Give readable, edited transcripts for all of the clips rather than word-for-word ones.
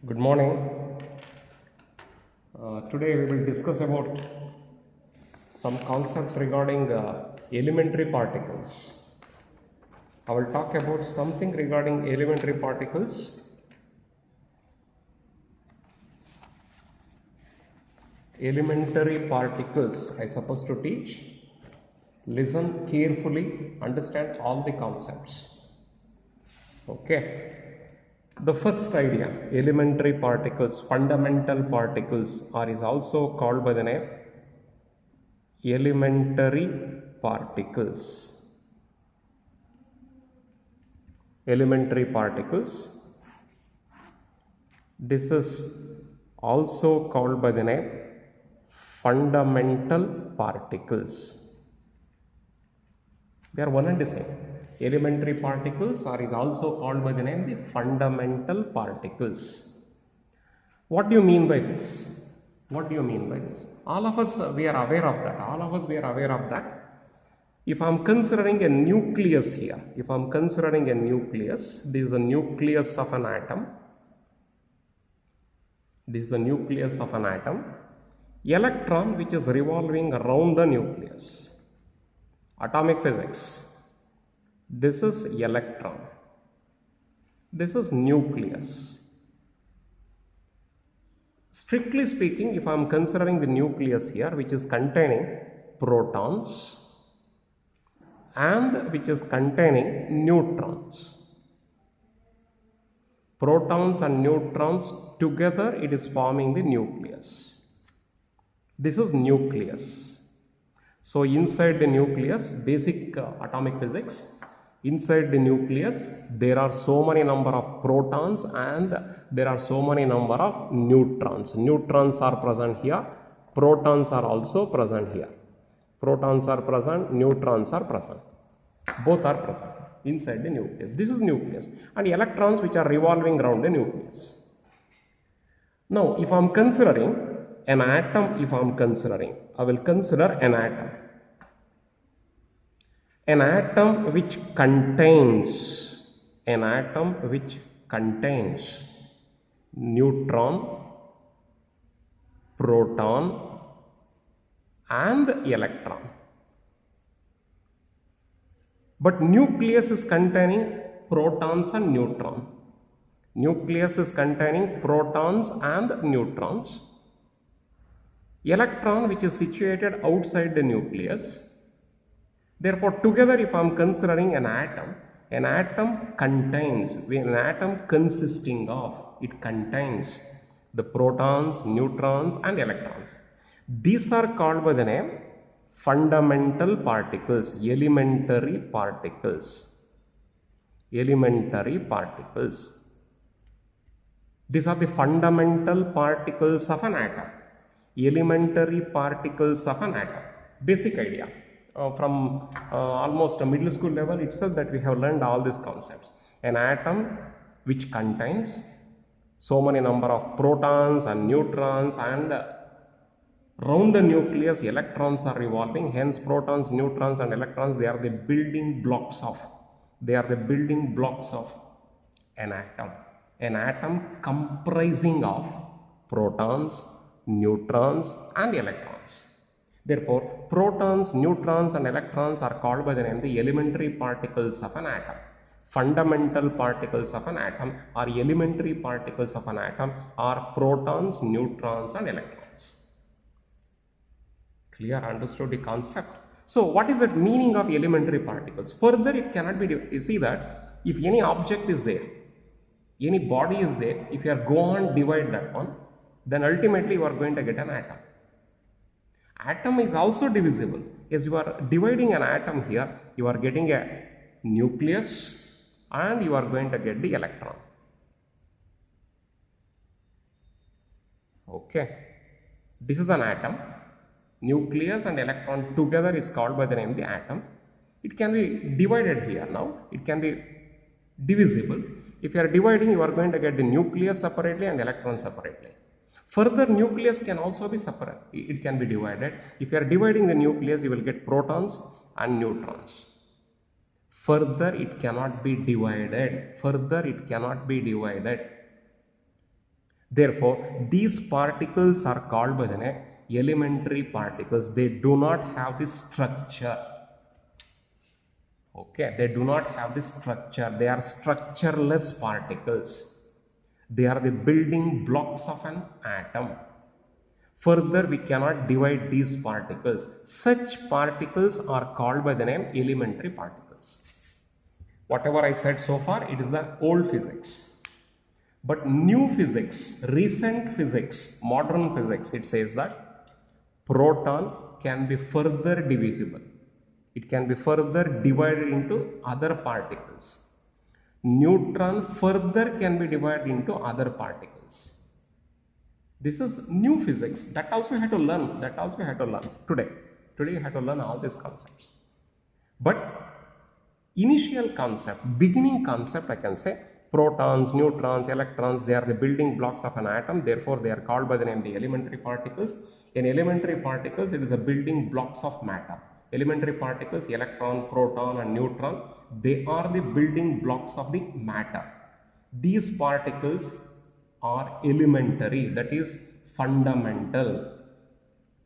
Good morning. Today we will discuss about some concepts regarding elementary particles. I will talk about something regarding elementary particles. Elementary particles I supposed to teach. Listen carefully, understand all the concepts. Okay. The first idea, elementary particles, fundamental particles, or is also called by the name elementary particles. Elementary particles. This is also called by the name fundamental particles. They are one and the same. Elementary particles or is also called by the name the fundamental particles. What do you mean by this? What do you mean by this? All of us we are aware of that. If I am considering a nucleus here, this is the nucleus of an atom. Electron which is revolving around the nucleus. Atomic physics. This is electron. This is nucleus. Strictly speaking, if I am considering the nucleus here, which is containing protons and which is containing neutrons. Protons and neutrons together, it is forming the nucleus. This is nucleus. So inside the nucleus, basic atomic physics, inside the nucleus, there are so many number of protons and there are so many number of neutrons. Neutrons are present here. Protons are also present here. Protons are present. Neutrons are present. Both are present inside the nucleus. This is nucleus. And electrons which are revolving around the nucleus. Now, if I am considering an atom, I will consider an atom. An atom which contains neutron, proton and electron. But nucleus is containing protons and neutrons. Electron which is situated outside the nucleus. Therefore, together if I am considering an atom contains the protons, neutrons and electrons. These are called by the name fundamental particles, elementary particles. These are the fundamental particles of an atom. Basic idea. From almost a middle school level itself that we have learned all these concepts. An atom which contains so many number of protons and neutrons, and around the nucleus electrons are revolving. Hence protons, neutrons and electrons, they are the building blocks of an atom. An atom comprising of protons, neutrons and electrons. Therefore, protons, neutrons and electrons are called by the name the elementary particles of an atom. Fundamental particles of an atom or elementary particles of an atom are protons, neutrons and electrons. Clear? Understood the concept? So, what is the meaning of elementary particles? Further, it cannot be, you see that if any object is there, any body is there, if you are go on divide that one, then ultimately you are going to get an atom. Atom is also divisible. As you are dividing an atom here, you are getting a nucleus and you are going to get the electron. Okay. This is an atom. Nucleus and electron together is called by the name the atom. It can be divided here now. It can be divisible. If you are dividing, you are going to get the nucleus separately and electron separately. Further, nucleus can also be separate. It can be divided. If you are dividing the nucleus, you will get protons and neutrons. Further, it cannot be divided. Therefore, these particles are called by the name elementary particles. They do not have this structure. Okay, they do not have this structure. They are structureless particles. They are the building blocks of an atom. Further, we cannot divide these particles. Such particles are called by the name elementary particles. Whatever I said so far, it is the old physics. But new physics, recent physics, modern physics, it says that proton can be further divisible. It can be further divided into other particles. Neutron further can be divided into other particles. This is new physics. That also you have to learn. That also you have to learn today. Today you have to learn all these concepts. But initial concept, beginning concept, I can say protons, neutrons, electrons, they are the building blocks of an atom. Therefore, they are called by the name the elementary particles. In elementary particles, it is the building blocks of matter. Elementary particles, electron, proton and neutron, they are the building blocks of the matter. These particles are elementary, that is fundamental,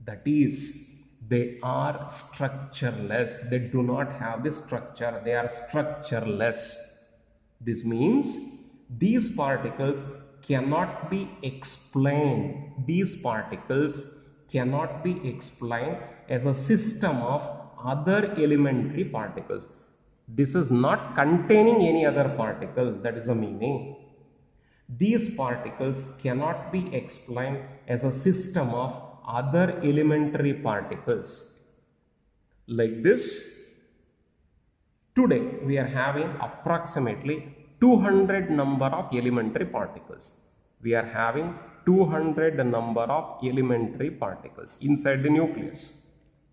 that is they are structureless. They do not have the structure, they are structureless. This means these particles cannot be explained. These particles cannot be explained as a system of other elementary particles. This is not containing any other particle, that is the meaning. These particles cannot be explained as a system of other elementary particles. Like this, today we are having approximately 200 number of elementary particles. We are having 200 number of elementary particles inside the nucleus.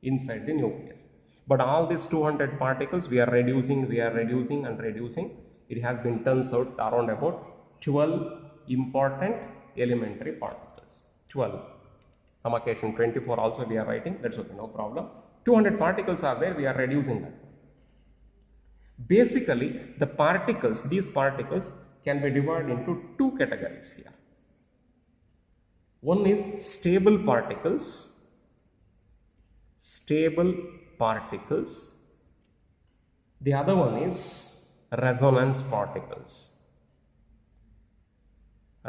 Inside the nucleus. But all these 200 particles we are reducing and reducing. It has been turns out around about 12 important elementary particles. 12. Some occasion 24 also we are writing. That's okay, no problem. 200 particles are there, we are reducing them. Basically, the particles, these particles can be divided into two categories here. One is stable particles. Stable particles. The other one is resonance particles.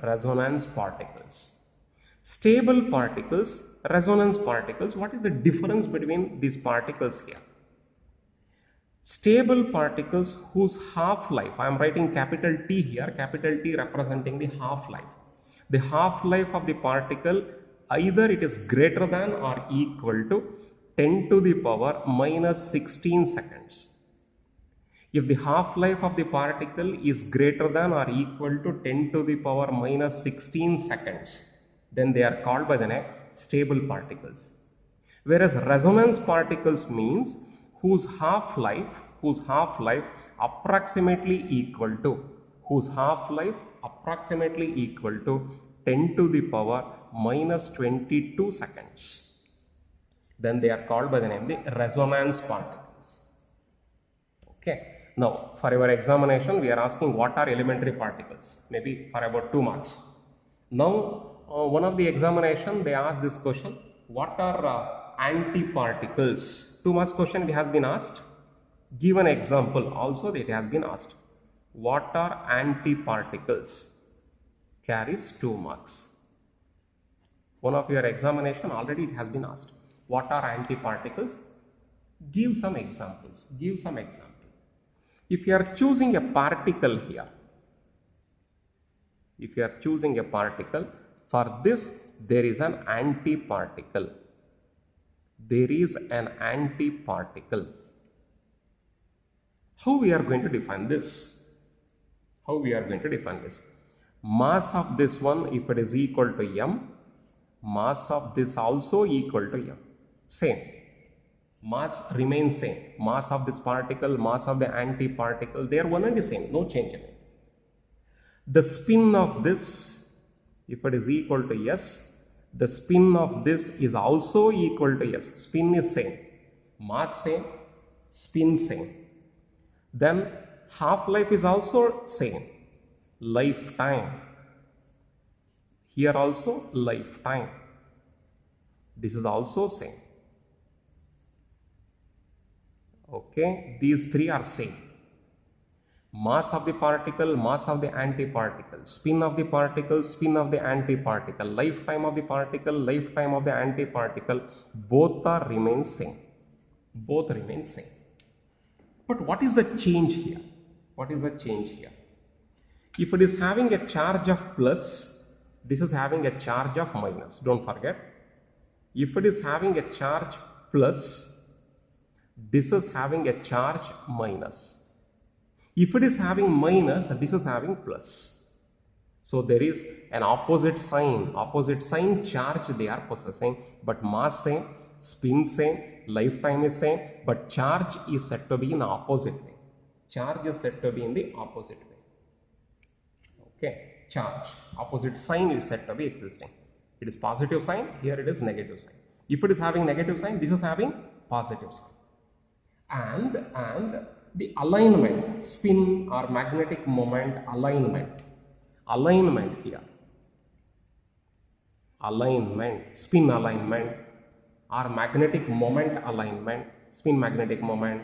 Resonance particles. Stable particles, resonance particles. What is the difference between these particles here? Stable particles whose half-life, I am writing capital T here, capital T representing the half-life. The half-life of the particle, either it is greater than or equal to 10 to the power minus 16 seconds. If the half-life of the particle is greater than or equal to 10 to the power minus 16 seconds, then they are called by the name stable particles. Whereas resonance particles means whose half-life approximately equal to 10 to the power minus 22 seconds. Then they are called by the name the resonance particles. Okay. Now, for your examination, we are asking what are elementary particles, maybe for about 2 marks. Now, one of the examination, they ask this question, what are antiparticles? 2 marks question it has been asked. Give an example also it has been asked. What are antiparticles? Carries 2 marks. One of your examination already it has been asked. What are antiparticles? Give some examples. Give some example. If you are choosing a particle here, if you are choosing a particle, for this there is an antiparticle. There is an antiparticle. How we are going to define this? How we are going to define this? Mass of this one, if it is equal to m, mass of this also equal to m. Same. Mass remains same. Mass of this particle, mass of the antiparticle, they are one and the same. No change in it. The spin of this, if it is equal to s, the spin of this is also equal to s. Spin is same. Mass same. Spin same. Then half-life is also same. Lifetime. Here also lifetime. This is also same. Okay, these three are same. Mass of the particle, mass of the antiparticle, spin of the particle, spin of the antiparticle, lifetime of the particle, lifetime of the antiparticle, both are remain same. Both remain same. But what is the change here? What is the change here? If it is having a charge of plus, this is having a charge of minus. Don't forget. If it is having a charge plus, this is having a charge minus. If it is having minus, this is having plus. So there is an opposite sign charge they are possessing, but mass same, spin same, lifetime is same, but charge is said to be in opposite way. Charge is said to be in the opposite way. Okay, charge, opposite sign is said to be existing. It is positive sign, here it is negative sign. If it is having negative sign, this is having positive sign. And the alignment, spin or magnetic moment alignment here, alignment, spin alignment or magnetic moment alignment, spin magnetic moment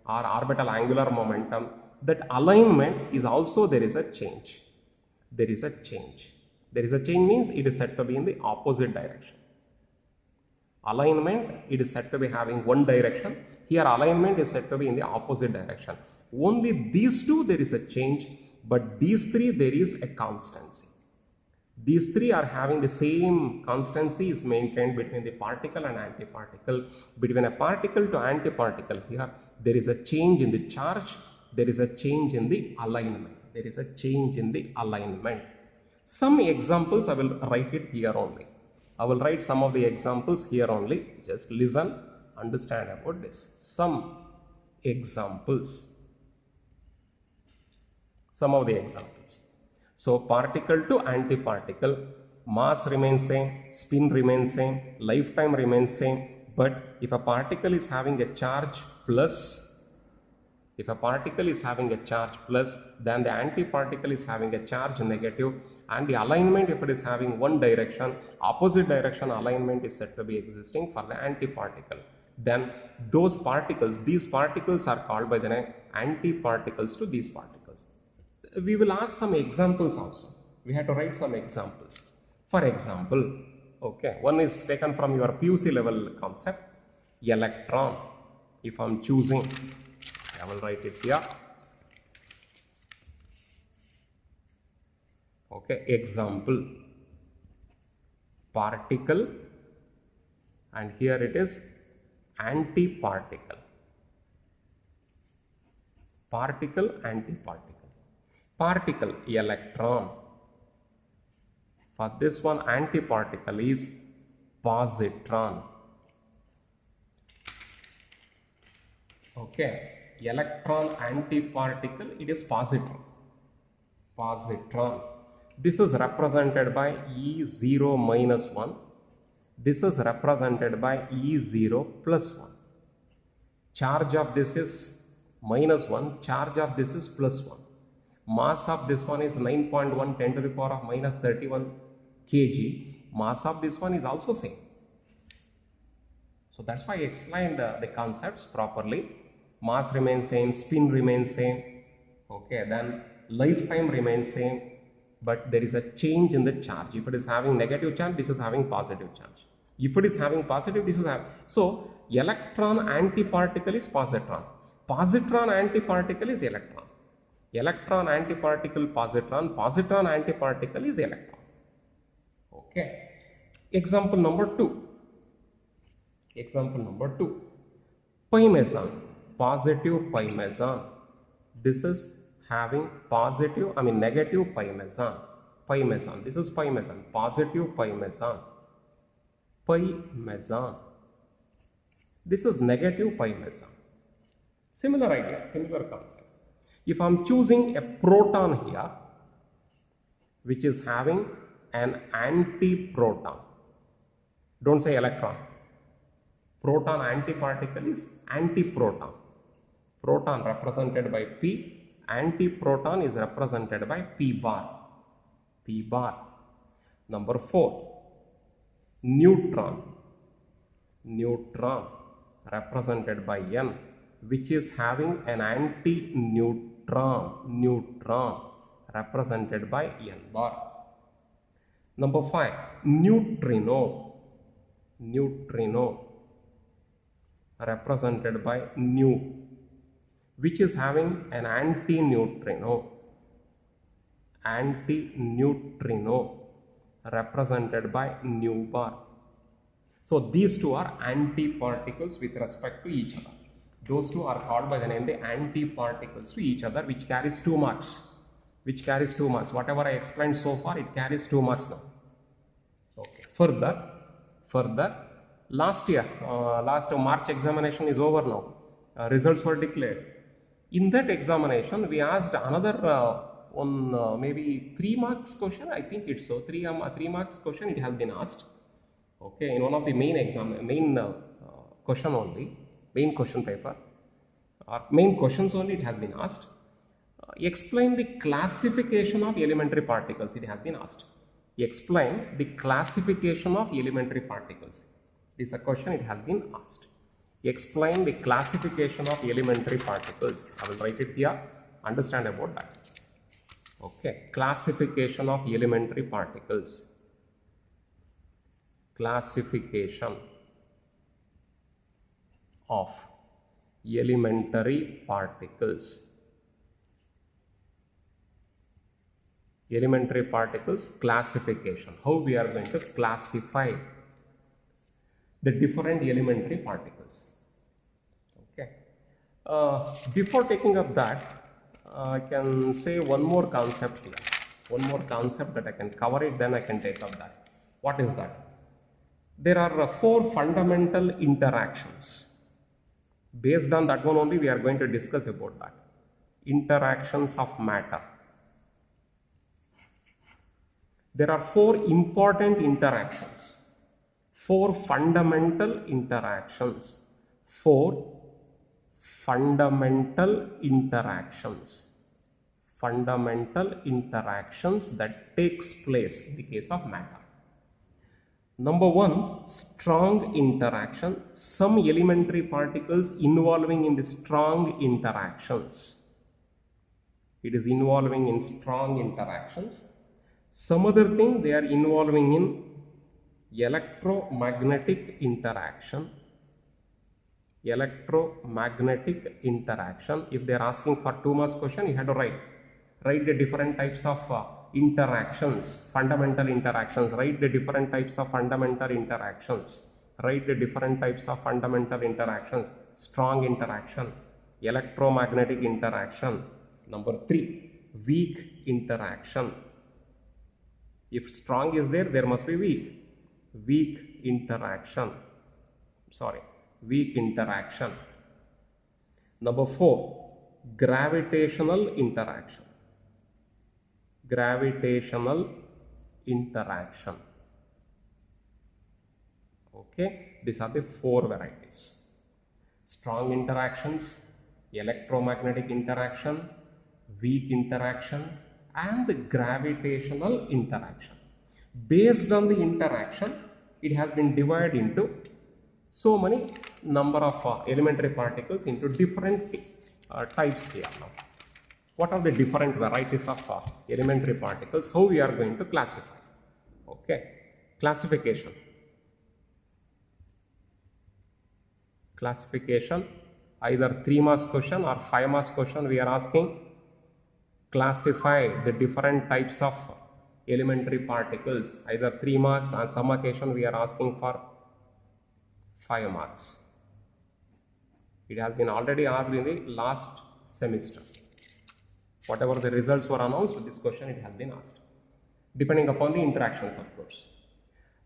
or orbital angular momentum, that alignment is also there is a change. There is a change. There is a change means it is said to be in the opposite direction. Alignment, it is said to be having one direction. Here alignment is said to be in the opposite direction. Only these two there is a change, but these three there is a constancy. These three are having the same constancy is maintained between the particle and antiparticle. Between a particle to antiparticle, here there is a change in the charge, there is a change in the alignment. There is a change in the alignment. Some examples I will write it here only. I will write some of the examples here only. Just listen, understand about this. Some examples. Some of the examples. So particle to antiparticle, mass remains same, spin remains same, lifetime remains same. But if a particle is having a charge plus, then the antiparticle is having a charge negative, and the alignment, if it is having one direction, opposite direction alignment is said to be existing for the antiparticle. Then those particles, these particles are called by the name antiparticles to these particles. We will ask some examples also. We have to write some examples. For example, okay, one is taken from your PUC level concept, electron. If I am choosing, I will write it here. Okay, example, particle, and here it is antiparticle. Particle, antiparticle. Particle, electron. For this one, antiparticle is positron. Okay, electron antiparticle, it is positron. Positron. This is represented by E0 minus 1. This is represented by E0 plus 1. Charge of this is minus 1. Charge of this is plus 1. Mass of this one is 9.1 10 to the power of minus 31 kg. Mass of this one is also same. So that's why I explained the concepts properly. Mass remains same, spin remains same. Okay, then lifetime remains same. But there is a change in the charge. If it is having negative charge, this is having positive charge. If it is having positive, this is having. So, electron antiparticle is positron. Positron antiparticle is electron. Electron antiparticle positron. Positron antiparticle is electron. Okay. Example number 2. Example number 2. Pi meson. Positive pi meson. This is having positive, negative pi meson. Pi meson. This is pi meson. Positive pi meson. Pi meson. This is negative pi meson. Similar idea, similar concept. If I am choosing a proton here, which is having an anti-proton, don't say electron. Proton antiparticle is anti-proton. Proton represented by P, anti-proton is represented by P bar. P bar. Number 4, neutron. Neutron represented by N, which is having an anti-neutron. Neutron represented by N bar. Number 5, neutrino. Neutrino represented by nu, which is having an anti-neutrino. Anti-neutrino represented by nu bar. So these two are antiparticles with respect to each other. Those two are called by the name the antiparticles to each other, which carries 2 marks. Which carries 2 marks. Whatever I explained so far, it carries 2 marks now. Okay. Further, last March examination is over now. Results were declared. In that examination, we asked another maybe 3 marks question. I think it's so. 3 marks question it has been asked. Okay, in one of the main question only, main question paper, or main questions only it has been asked. Explain the classification of elementary particles, it has been asked. Explain the classification of elementary particles. This is a question it has been asked. Explain the classification of elementary particles. I will write it here, understand about that. Okay, classification of elementary particles. Classification of elementary particles. Elementary particles classification. How we are going to classify the different elementary particles. Okay. Before taking up that, I can say one more concept here. One more concept that I can cover it, then I can take up that. What is that? There are 4 fundamental interactions. Based on that one only, we are going to discuss about that. Interactions of matter. There are 4 important interactions. 4 fundamental interactions. 4 fundamental interactions. Fundamental interactions that takes place in the case of matter. Number 1, strong interaction. Some elementary particles involving in the strong interactions. It is involving in strong interactions. Some other thing they are involving in electromagnetic interaction. Electromagnetic interaction. If they are asking for 2 marks question, you have to write the different types of interactions, fundamental interactions. Write the different types of fundamental interactions. Write the different types of fundamental interactions. Strong interaction, electromagnetic interaction. Number 3, weak interaction. If strong is there, there must be weak. Weak interaction. Weak interaction. Number 4, gravitational interaction. Gravitational interaction. Okay, these are the 4 varieties. Strong interactions, electromagnetic interaction, weak interaction, and the gravitational interaction. Based on the interaction, it has been divided into so many number of elementary particles into different types here now. What are the different varieties of elementary particles? How we are going to classify? Okay, classification. Classification, either 3 marks question or 5 marks question we are asking. Classify the different types of elementary particles, either 3 marks, on some occasion we are asking for 5 marks. It has been already asked in the last semester. Whatever the results were announced, this question it has been asked. Depending upon the interactions, of course.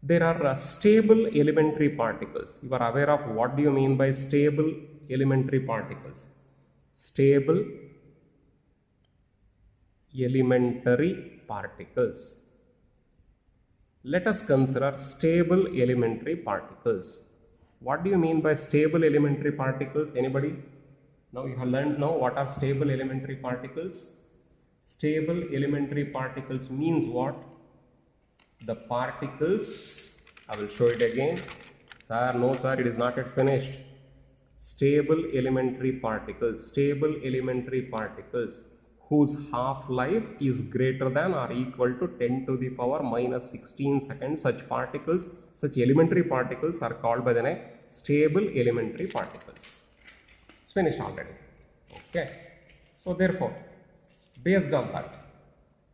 There are stable elementary particles. You are aware of what do you mean by stable elementary particles? Stable elementary particles. Let us consider stable elementary particles. What do you mean by stable elementary particles? Anybody? Now you have learned now what are stable elementary particles. Stable elementary particles means what? The particles, I will show it again. Sir, no sir, it is not yet finished. Stable elementary particles whose half-life is greater than or equal to 10 to the power minus 16 seconds. Such elementary particles are called by the name stable elementary particles. It's finished already. Okay. So therefore, based on that,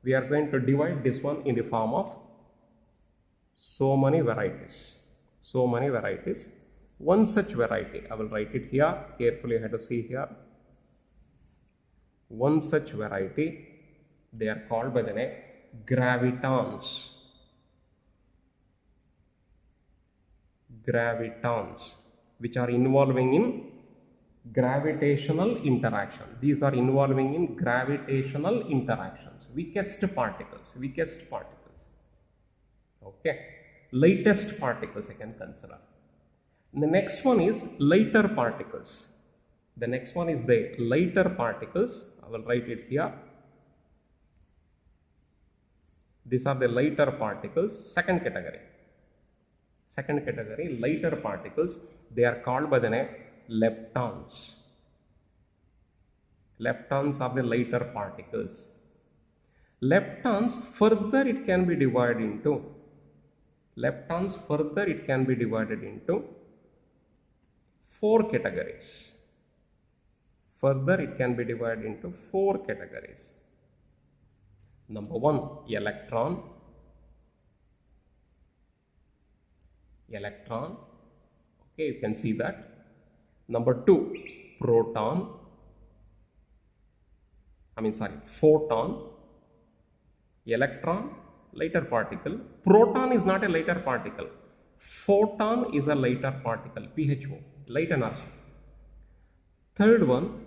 we are going to divide this one in the form of so many varieties. One such variety, I will write it here, carefully I have to see here. One such variety, they are called by the name gravitons. Which are involving in gravitational interaction. These are involving in gravitational interactions. Weakest particles. Okay. Lightest particles I can consider. And the next one is lighter particles. I will write it here. These are the lighter particles. Second category, lighter particles. They are called by the name leptons. Leptons are the lighter particles. Leptons further it can be divided into four categories. Number one, electron. Okay, you can see that. Number two, photon. Electron, lighter particle. Proton is not a lighter particle. Photon is a lighter particle, PHO, light energy. Third one,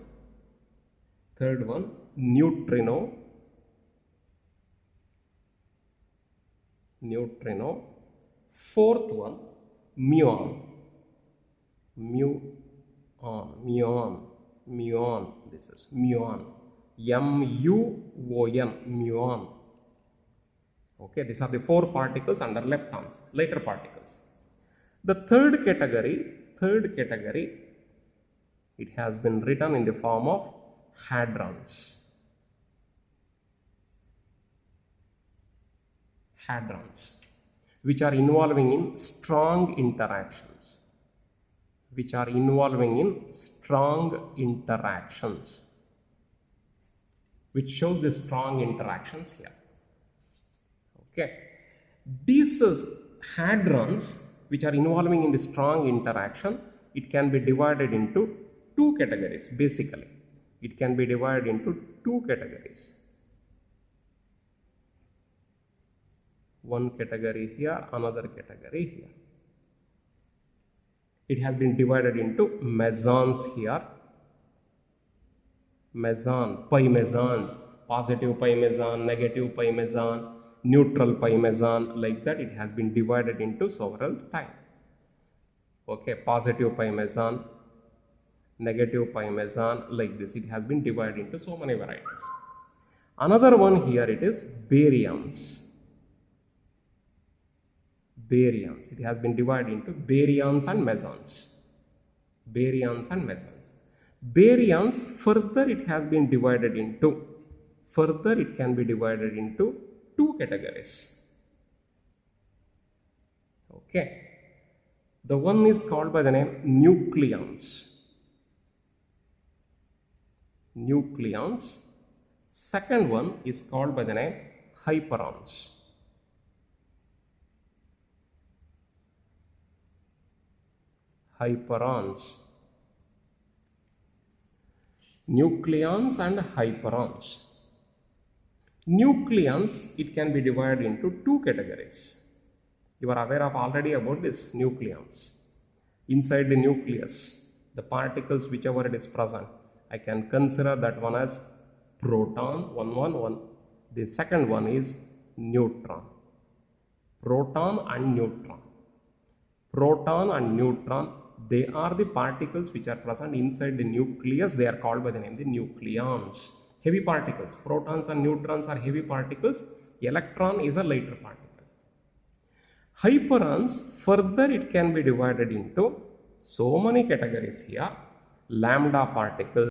neutrino. Fourth one, muon. This is muon. M-U-O-N, muon. Okay, these are the four particles under leptons, lighter particles. The third category, it has been written in the form of hadrons. Which are involving in strong interactions. Which shows the strong interactions here. Okay. These hadrons which are involving in the strong interaction, it can be divided into two categories basically. One category here, another category here. It has been divided into mesons here. Pi mesons, positive pi meson, negative pi meson, neutral pi meson, like that it has been divided into several types. Okay, positive pi meson, negative pi meson, like this it has been divided into so many varieties. Another one here, it is baryons. It has been divided into baryons and mesons. Baryons further it has been divided into, it can be divided into two categories. Okay. The one is called by the name nucleons. Second one is called by the name hyperons. Nucleons and hyperons. Nucleons, it can be divided into two categories. You are aware of already about this nucleons. Inside the nucleus, the particles whichever it is present, I can consider that one as proton, 111. The second one is neutron. Proton and neutron, they are the particles which are present inside the nucleus. They are called by the name the nucleons. Heavy particles. Protons and neutrons are heavy particles. Electron is a lighter particle. Hyperons, further it can be divided into so many categories here. Lambda particles,